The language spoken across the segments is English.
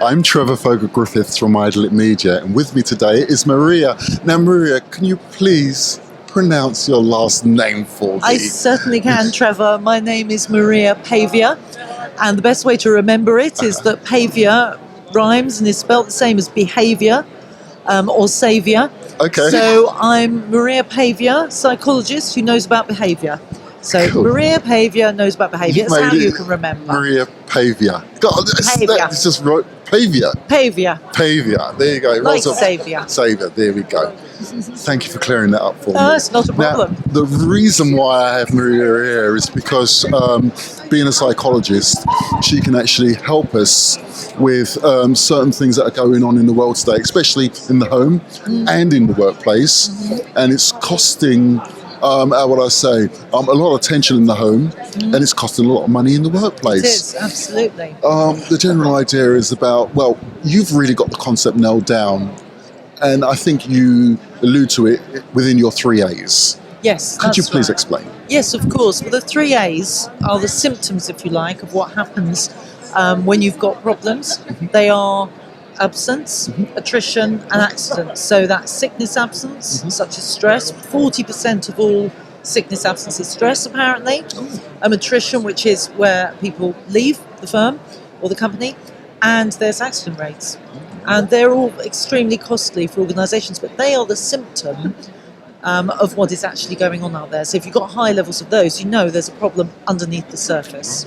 I'm Trevor Fogel-Griffiths from iDelick Media, and with me today is Maria. Now, Maria, can you please pronounce your last name for me? I certainly can, Trevor. My name is Maria Paviour, and the best way to remember it is that Paviour rhymes and is spelled the same as behaviour or saviour. Okay. So I'm Maria Paviour, psychologist who knows about behaviour. So Cool. Maria Paviour knows about behaviour. You've That's how made you it can remember. Maria Paviour. God, Paviour. that's just right. Paviour. Paviour, Paviour. There you go. like Well, saviour. Saviour. There we go. Thank you for clearing that up for me. No, it's not a problem. Now, the reason why I have Maria here is because being a psychologist, she can actually help us with certain things that are going on in the world today, especially in the home and in the workplace. And it's costing, how would I say, a lot of tension in the home, and it's costing a lot of money in the workplace. It is, absolutely. The general idea is about, well, you've really got the concept nailed down, and I think you allude to it within your 3 A's. Yes, Could you that's please right. explain? Yes, of course. Well, the 3 A's are the symptoms, if you like, of what happens when you've got problems. They are absence, attrition, and accidents. So that's sickness absence, such as stress. 40% of all sickness absence is stress, apparently. Attrition, which is where people leave the firm or the company. And there's accident rates. And they're all extremely costly for organisations, but they are the symptom of what is actually going on out there. So if you've got high levels of those, you know there's a problem underneath the surface.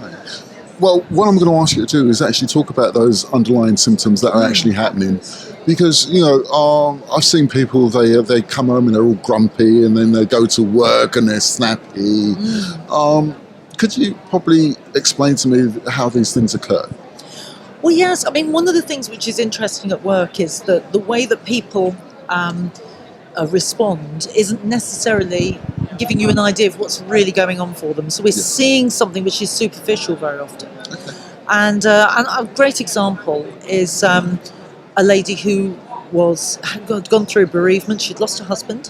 Well, what I'm going to ask you to do is actually talk about those underlying symptoms that are actually happening. Because, you know, I've seen people, they come home and they're all grumpy, and then they go to work and they're snappy. Could you probably explain to me how these things occur? Well, yes. I mean, one of the things which is interesting at work is that the way that people respond isn't necessarily giving you an idea of what's really going on for them. So we're seeing something which is superficial very often. And a great example is a lady who had gone through bereavement. She'd lost her husband.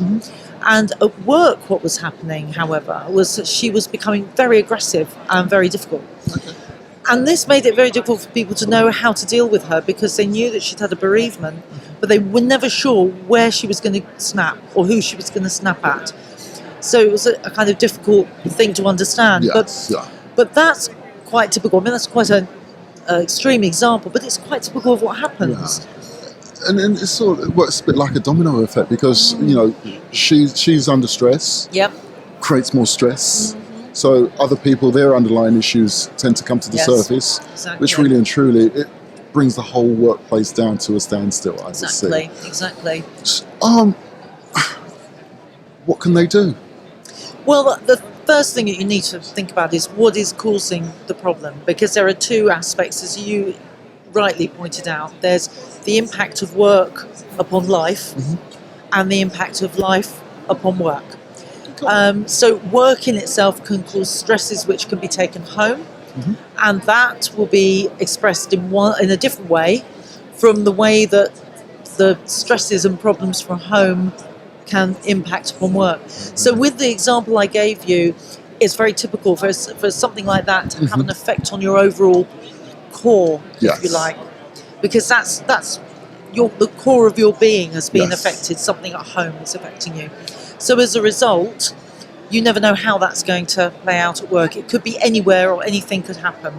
And at work, what was happening, however, was that she was becoming very aggressive and very difficult. And this made it very difficult for people to know how to deal with her, because they knew that she'd had a bereavement, but they were never sure where she was going to snap or who she was going to snap at. So it was a kind of difficult thing to understand. But that's quite typical. I mean, that's quite an extreme example, but it's quite typical of what happens. And it sort of works a bit like a domino effect, because, you know, she's under stress, creates more stress. So other people, their underlying issues tend to come to the surface, which really and truly, it brings the whole workplace down to a standstill, I would say. Exactly. What can they do? Well, the first thing that you need to think about is what is causing the problem, because there are two aspects, as you rightly pointed out. There's the impact of work upon life and the impact of life upon work. So work in itself can cause stresses which can be taken home, and that will be expressed in a different way from the way that the stresses and problems from home can impact upon work. So with the example I gave you, it's very typical for something like that to have an effect on your overall core, if you like, because that's the core of your being has been affected. Something at home is affecting you. So as a result, you never know how that's going to play out at work. It could be anywhere, or anything could happen.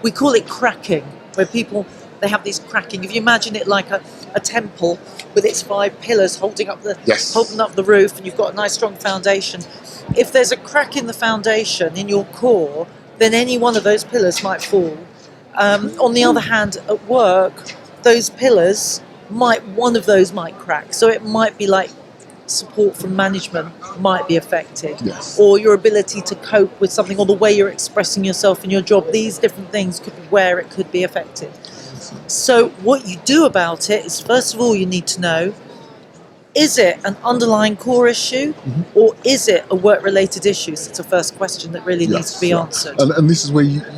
We call it cracking, where people, they have these cracking. If you imagine it like a temple with its 5 pillars holding up the roof, and you've got a nice strong foundation. If there's a crack in the foundation in your core, then any one of those pillars might fall. On the other hand, at work, those pillars one of those might crack. So it might be like support from management might be affected, or your ability to cope with something, or the way you're expressing yourself in your job. These different things could be where it could be affected. So what you do about it is, first of all, you need to know, is it an underlying core issue, or is it a work-related issue? So it's the first question that really needs to be answered. And this is where you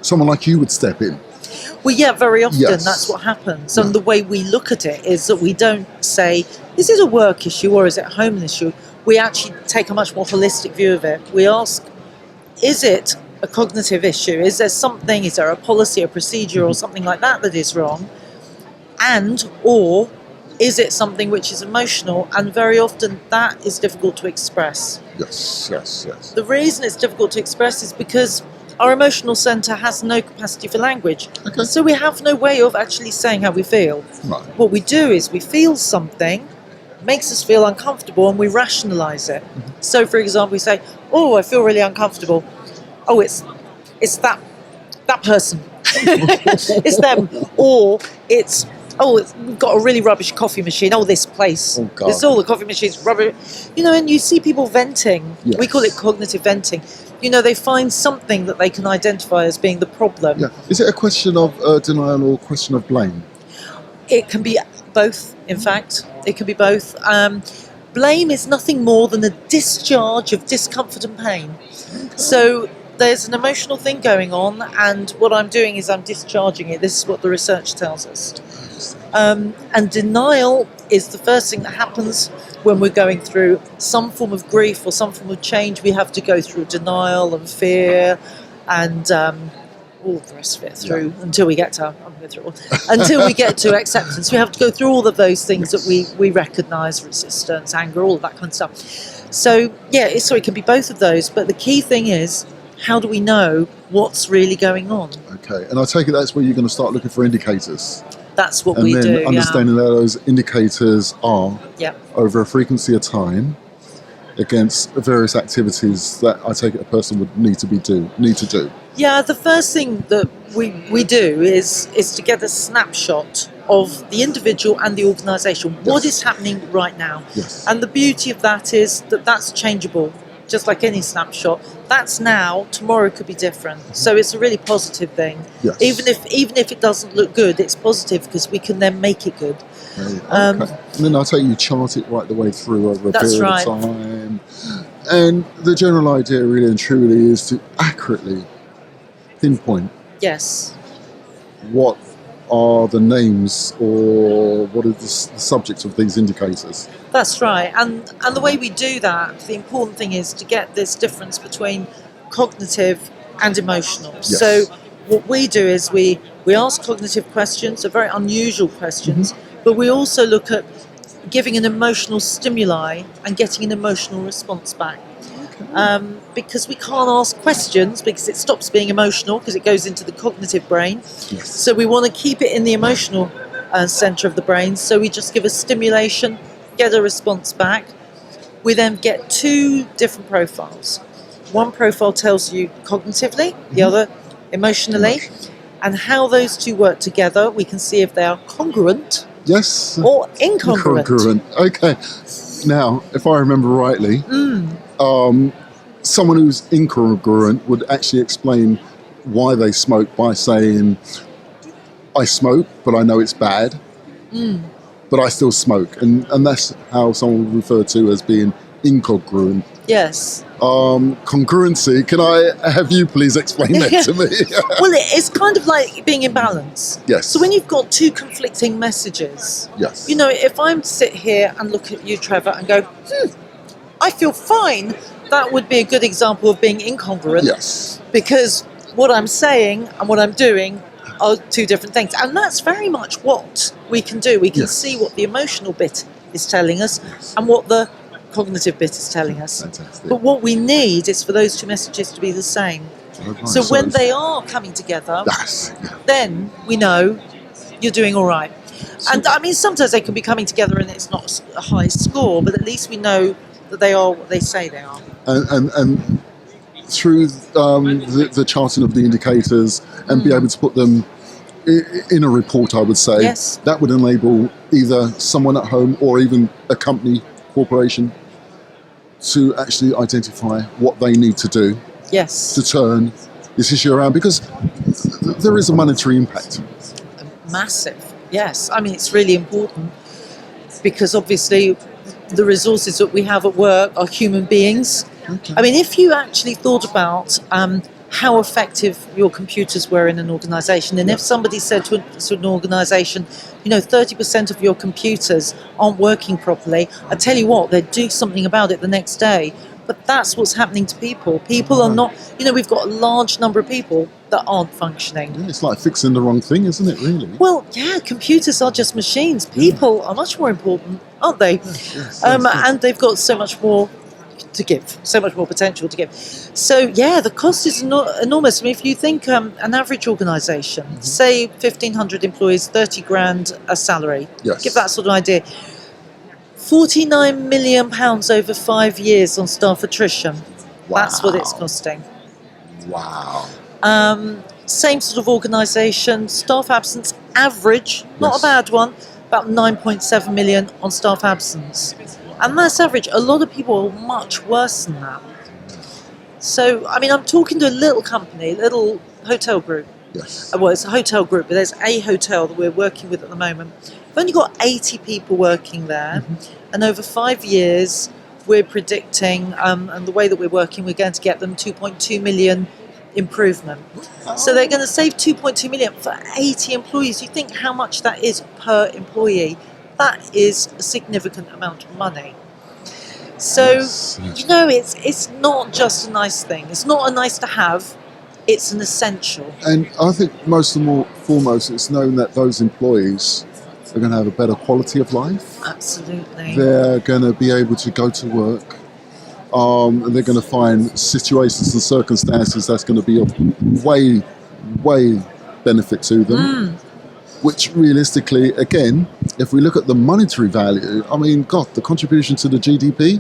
someone like you would step in. Well, yeah, very often that's what happens. And the way we look at it is that we don't say, is it a work issue or is it a home issue? We actually take a much more holistic view of it. We ask, is it a cognitive issue? Is there a policy, a procedure, or something like that is wrong? Or is it something which is emotional? And very often that is difficult to express. Yes. The reason it's difficult to express is because our emotional centre has no capacity for language. Okay. So we have no way of actually saying how we feel. Right. What we do is we feel something, makes us feel uncomfortable, and we rationalise it. So, for example, we say, "Oh, I feel really uncomfortable. Oh, it's that person. It's them." Or it's, we've got a really rubbish coffee machine. Oh, this place. Oh, God. It's all the coffee machines rubbish. And you see people venting. Yes. We call it cognitive venting. They find something that they can identify as being the problem. Yeah. Is it a question of denial or a question of blame? It can be both, in fact. It can be both. Blame is nothing more than a discharge of discomfort and pain. So there's an emotional thing going on, and what I'm doing is I'm discharging it. This is what the research tells us. And denial is the first thing that happens when we're going through some form of grief or some form of change. We have to go through denial and fear and all the rest of it through until we get to acceptance. We have to go through all of those things that we recognise: resistance, anger, all of that kind of stuff. So it can be both of those, but the key thing is, how do we know what's really going on? Okay, and I take it that's where you're going to start looking for indicators. That's what we do. And then understanding that those indicators are over a frequency of time against various activities that I take it a person would need to do. Yeah, the first thing that we do is to get a snapshot of the individual and the organisation. Yes. What is happening right now? Yes. And the beauty of that is that that's changeable, just like any snapshot. That's now, tomorrow could be different. So it's a really positive thing. Yes. Even if it doesn't look good, it's positive because we can then make it good. Okay. And then I'll take you chart it right the way through over a period of time. And the general idea really and truly is to accurately pinpoint what are the names or what are the subjects of these indicators. That's right. And the way we do that, the important thing is to get this difference between cognitive and emotional. Yes. So what we do is we ask cognitive questions, so very unusual questions, but we also look at giving an emotional stimuli and getting an emotional response back. Because we can't ask questions because it stops being emotional because it goes into the cognitive brain. Yes. So we want to keep it in the emotional centre of the brain. So we just give a stimulation, get a response back. We then get two different profiles. One profile tells you cognitively, the other emotionally. And how those two work together, we can see if they are congruent or incongruent. Okay. Now, if I remember rightly, someone who's incongruent would actually explain why they smoke by saying, I smoke, but I know it's bad, but I still smoke. And that's how someone would refer to as being incongruent. Yes. Congruency, can I have you please explain that to me? Well, it's kind of like being in balance. Yes. So when you've got two conflicting messages, yes. If I sit here and look at you, Trevor, and go, I feel fine, that would be a good example of being incongruent. Yes. Because what I'm saying and what I'm doing are two different things. And that's very much what we can do. We can see what the emotional bit is telling us and what the cognitive bit is telling us. Fantastic. But what we need is for those two messages to be the same. Okay, so when they are coming together, then we know you're doing all right. And I mean, sometimes they can be coming together and it's not a high score, but at least we know that they are what they say they are. And through the charting of the indicators and be able to put them in a report, I would say, that would enable either someone at home or even a company, corporation, to actually identify what they need to do to turn this issue around, because there is a monetary impact. Massive, yes. I mean, it's really important because obviously the resources that we have at work are human beings. I mean, if you actually thought about how effective your computers were in an organisation, and if somebody said to an organisation, 30% of your computers aren't working properly, I tell you what, they'd do something about it the next day. But that's what's happening to people. People are not, we've got a large number of people that aren't functioning. Yeah, it's like fixing the wrong thing, isn't it, really? Well, yeah, computers are just machines. People are much more important, aren't they? Yes, and they've got so much more to give, so much more potential to give. So, yeah, the cost is enormous. I mean, if you think an average organisation, say 1,500 employees, 30 grand a salary, give that sort of idea. £49 million over 5 years on staff attrition. Wow. That's what it's costing. Wow. Same sort of organisation, staff absence average, not a bad one, about 9.7 million on staff absence. And that's average. A lot of people are much worse than that. So, I mean, I'm talking to a little company, a little hotel group. Yes. Well, it's a hotel group, but there's a hotel that we're working with at the moment. We've only got 80 people working there, and over 5 years, we're predicting, and the way that we're working, we're going to get them 2.2 million improvement. So they're going to save 2.2 million for 80 employees. You think how much that is per employee? That is a significant amount of money. So, it's not just a nice thing. It's not a nice to have. It's an essential. And I think most and foremost, it's known that those employees are going to have a better quality of life. Absolutely. They're going to be able to go to work. And they're going to find situations and circumstances that's going to be of way benefit to them. Which realistically, again, if we look at the monetary value, I mean, God, the contribution to the GDP.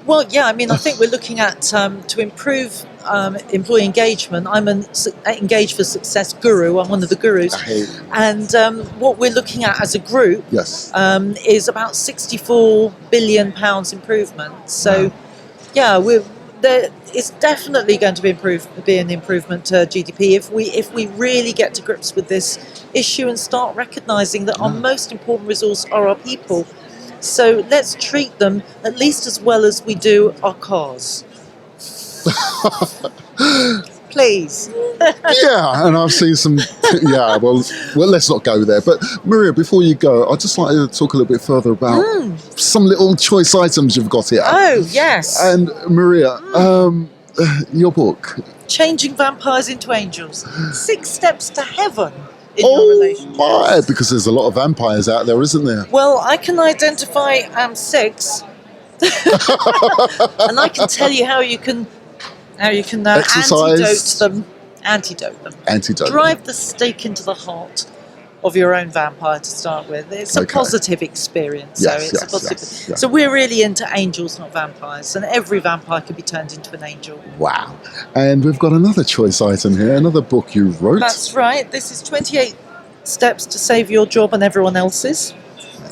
Well, yeah, I mean, I think we're looking at to improve employee engagement. I'm an Engage for Success guru. I'm one of the gurus. And what we're looking at as a group is about £64 billion improvement. So, it's definitely going to be an improvement to GDP if we really get to grips with this issue and start recognising that our most important resource are our people. So let's treat them at least as well as we do our cars. Please. Yeah, and I've seen some. Yeah, well, let's not go there. But Maria, before you go, I'd just like to talk a little bit further about some little choice items you've got here. Oh, yes. And Maria, your book, Changing Vampires into Angels: 6 Steps to Heaven in Your Relationship. My, because there's a lot of vampires out there, isn't there? Well, I can identify 6, and I can tell you how you can antidote them. Drive the stake into the heart of your own vampire to start with. It's a positive experience. So we're really into angels, not vampires, and every vampire can be turned into an angel. Wow. And we've got another choice item here, another book you wrote. That's right. This is 28 Steps to Save Your Job and Everyone Else's,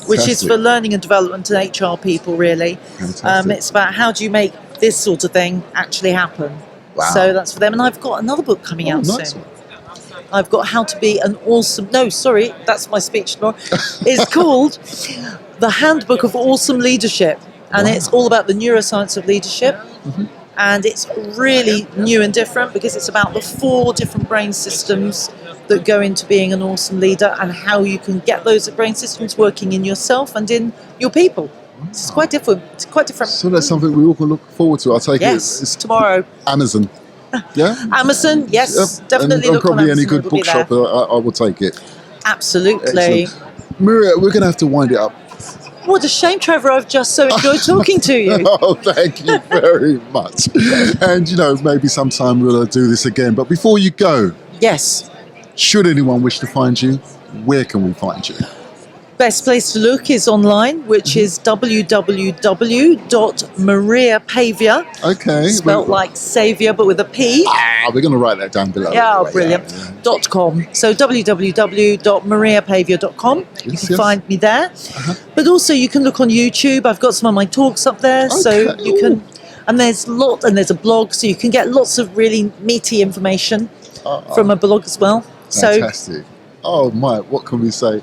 which is for learning and development and HR people, really. It's about how do you make this sort of thing actually happen. Wow. So that's for them. And I've got another book coming out soon. I've got How to Be an Awesome... No, sorry, that's my speech tomorrow. It's called The Handbook of Awesome Leadership. And it's all about the neuroscience of leadership. And it's really new and different because it's about the 4 different brain systems that go into being an awesome leader and how you can get those brain systems working in yourself and in your people. It's quite different. So that's something we all can look forward to. I'll take it. Yes, it's tomorrow. Amazon. Yeah? Amazon, yes, definitely. And look probably on any Amazon, good bookshop, I will take it. Absolutely. Excellent. Maria, we're going to have to wind it up. What a shame, Trevor. I've just so enjoyed talking to you. Oh, thank you very much. And, maybe sometime we'll do this again. But before you go, yes, should anyone wish to find you, where can we find you? Best place to look is online, which is www.mariapaviour. Okay. Spelt like saviour, but with a P. We're going to write that down below. Yeah, brilliant. .com. So www.mariapaviour.com. You can find me there. But also you can look on YouTube. I've got some of my talks up there. So you can, and there's a blog, so you can get lots of really meaty information from a blog as well. Fantastic. Oh my, what can we say?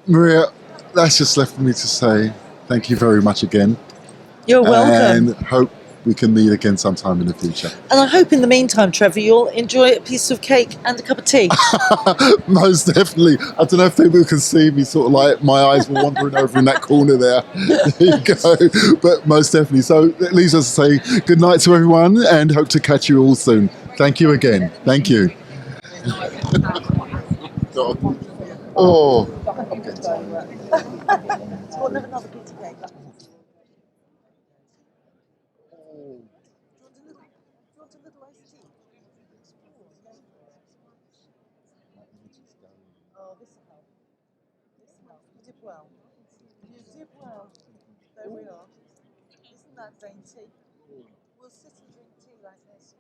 Maria, that's just left for me to say thank you very much again. You're welcome. And hope we can meet again sometime in the future. And I hope in the meantime, Trevor, you'll enjoy a piece of cake and a cup of tea. Most definitely. I don't know if people can see me, sort of like my eyes were wandering over in that corner there. There you go. But most definitely. So it leaves us to say good night to everyone and hope to catch you all soon. Thank you again. Thank you. Oh. Another piece of cake. Oh, this will help. This will help. You did well. You did well. There we are. Isn't that dainty? We'll sit and drink tea like this.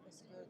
It's good.